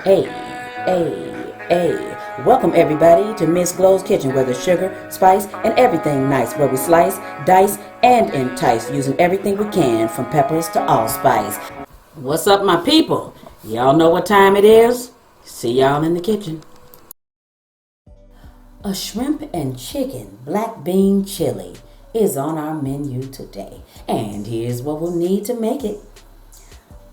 Hey, hey. Welcome everybody to Miss Glow's Kitchen, where there's sugar, spice, and everything nice, where we slice, dice, and entice, using everything we can, from peppers to allspice. What's up, my people? Y'all know what time it is? See y'all in the kitchen. A shrimp and chicken black bean chili is on our menu today. And here's what we'll need to make it.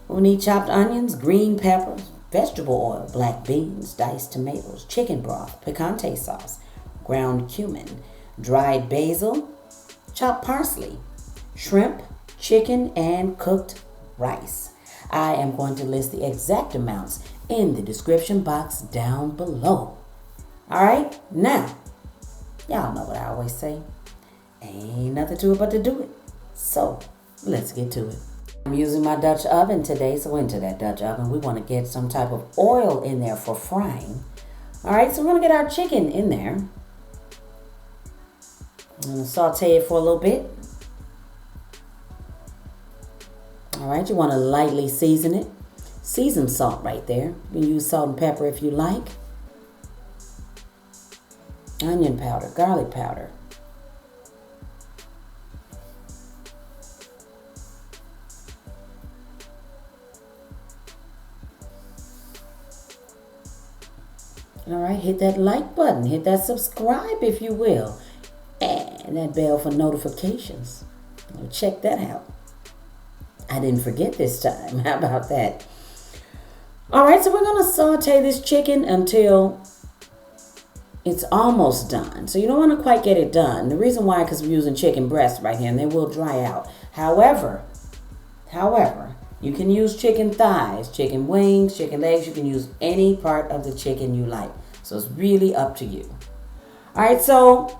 We'll need chopped onions, green peppers, vegetable oil, black beans, diced tomatoes, chicken broth, picante sauce, ground cumin, dried basil, chopped parsley, shrimp, chicken, and cooked rice. I am going to list the exact amounts in the description box down below. Alright, now, y'all know what I always say. Ain't nothing to it but to do it. So, let's get to it. I'm using my Dutch oven today, so into that Dutch oven, we want to get some type of oil in there for frying. Alright, so we're going to get our chicken in there. I'm going to saute it for a little bit. Alright, you want to lightly season it. Season salt right there. You can use salt and pepper if you like. Onion powder, garlic powder. Alright, hit that like button, hit that subscribe if you will, and that bell for notifications. Check that out. I didn't forget this time. How about that? Alright, so we're going to saute this chicken until it's almost done. So you don't want to quite get it done. The reason why, because we're using chicken breasts right here, and they will dry out. However, you can use chicken thighs, chicken wings, chicken legs. You can use any part of the chicken you like. So it's really up to you. All right, so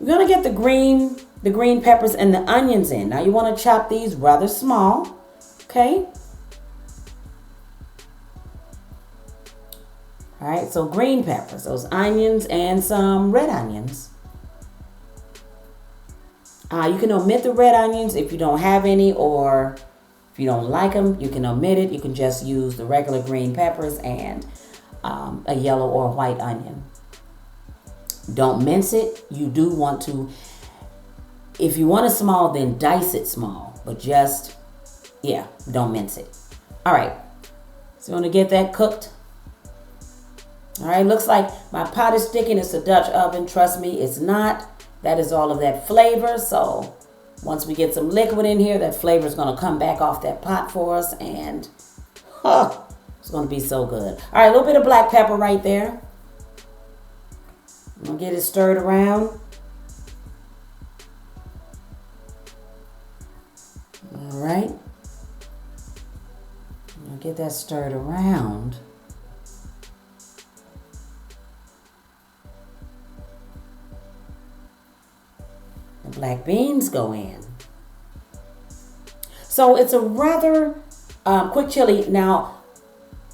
we're going to get the green peppers and the onions in. Now you want to chop these rather small, okay? All right, so green peppers, those onions, and some red onions. You can omit the red onions if you don't have any, or if you don't like them, you can omit it. You can just use the regular green peppers and a yellow or white onion. Don't mince it. You do want to, if you want it small, then dice it small. But just, don't mince it. All right, so you want to get that cooked. All right, looks like my pot is sticking. It's a Dutch oven. Trust me, it's not. That is all of that flavor. So once we get some liquid in here, that flavor is going to come back off that pot for us. And it's going to be so good. All right, a little bit of black pepper right there. I'm going to get it stirred around. All right. I'm going to get that stirred around. The black beans go in. So it's a rather quick chili. Now,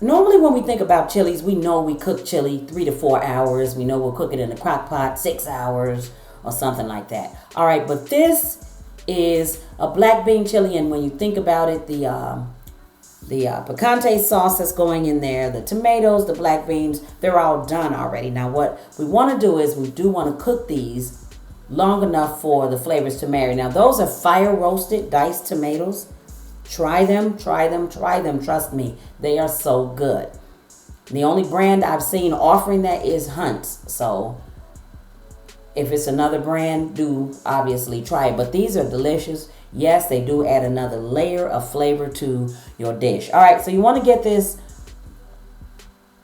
normally when we think about chilies, we know we cook chili 3 to 4 hours. We know we'll cook it in a crock pot 6 hours or something like that. All right, but this is a black bean chili, and when you think about it, the picante sauce that's going in there, the tomatoes, the black beans, they're all done already. Now what we want to do is we do want to cook these long enough for the flavors to marry. Now those are fire roasted diced tomatoes. Try them. Trust me, they are so good. The only brand I've seen offering that is Hunt's. So if it's another brand, do obviously try it. But these are delicious. Yes, they do add another layer of flavor to your dish. All right, so you want to get this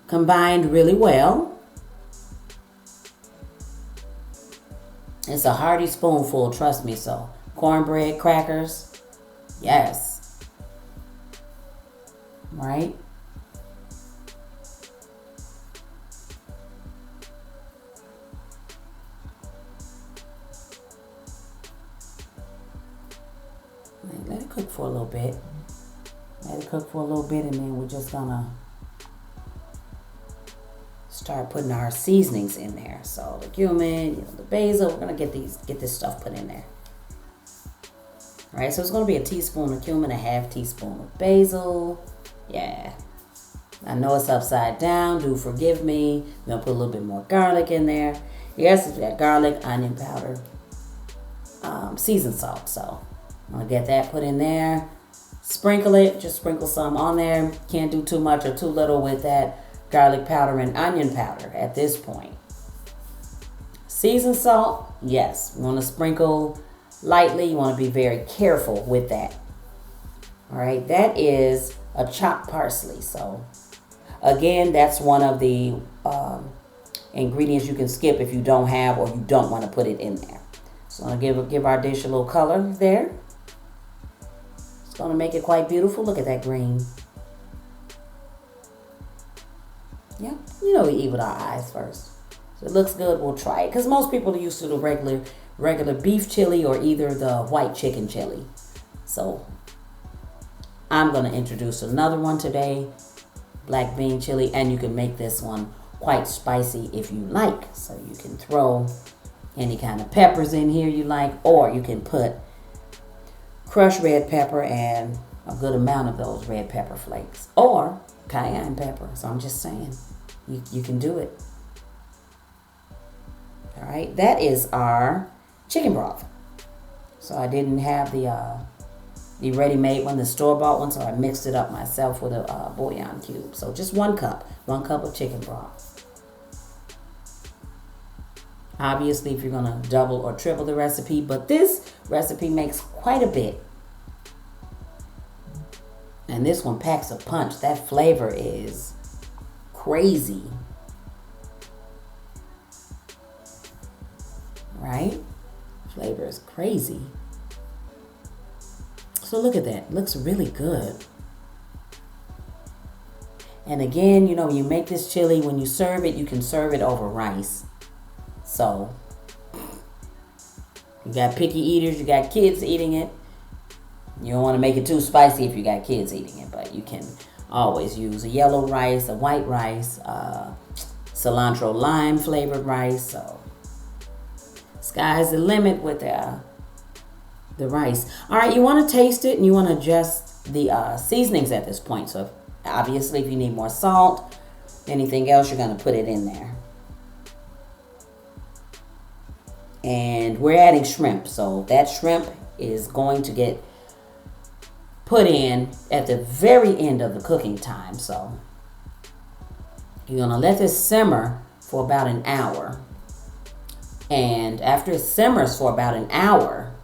combined really well. It's a hearty spoonful, trust me. So cornbread, crackers, yes. Right? Let it cook for a little bit. And then we're just gonna start putting our seasonings in there. So the cumin, the basil, we're gonna get this stuff put in there. All right, so it's gonna be a teaspoon of cumin, a half teaspoon of basil. Yeah. I know it's upside down. Do forgive me. We're going to put a little bit more garlic in there. Yes, it's got garlic, onion powder, seasoned salt. So I'm going to get that put in there. Sprinkle it. Just sprinkle some on there. Can't do too much or too little with that garlic powder and onion powder at this point. Seasoned salt, yes. You want to sprinkle lightly. You want to be very careful with that. All right, that is a chopped parsley. So again, that's one of the ingredients you can skip if you don't have or you don't want to put it in there. So I'm going to give our dish a little color there. It's going to make it quite beautiful. Look at that green. Yeah, you know we eat with our eyes first. So it looks good, we'll try it. Because most people are used to the regular beef chili or either the white chicken chili. So I'm going to introduce another one today, black bean chili, and you can make this one quite spicy if you like. So you can throw any kind of peppers in here you like, or you can put crushed red pepper and a good amount of those red pepper flakes, or cayenne pepper. So I'm just saying, you can do it. All right, that is our chicken broth. So I didn't have the ready-made one, the store-bought one, so I mixed it up myself with a bouillon cube. So just 1 cup of chicken broth. Obviously, if you're gonna double or triple the recipe, but this recipe makes quite a bit. And this one packs a punch. That flavor is crazy. Right? Flavor is crazy. So look at that. Looks really good. And again, you know, when you make this chili, when you serve it, you can serve it over rice. So you got picky eaters, you got kids eating it. You don't want to make it too spicy if you got kids eating it, but you can always use a yellow rice, a white rice, cilantro lime flavored rice. So sky's the limit with the rice. All right, you want to taste it and you want to adjust the seasonings at this point. So obviously, if you need more salt, anything else, you're going to put it in there. And we're adding shrimp. So that shrimp is going to get put in at the very end of the cooking time. So you're going to let this simmer for about an hour. And after it simmers for about an hour,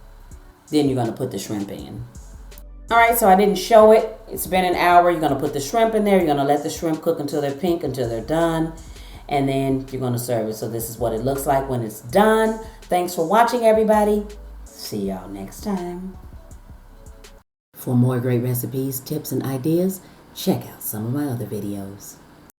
then you're going to put the shrimp in. All right, so I didn't show it. It's been an hour. You're going to put the shrimp in there. You're going to let the shrimp cook until they're pink, until they're done. And then you're going to serve it. So this is what it looks like when it's done. Thanks for watching, everybody. See y'all next time. For more great recipes, tips, and ideas, check out some of my other videos.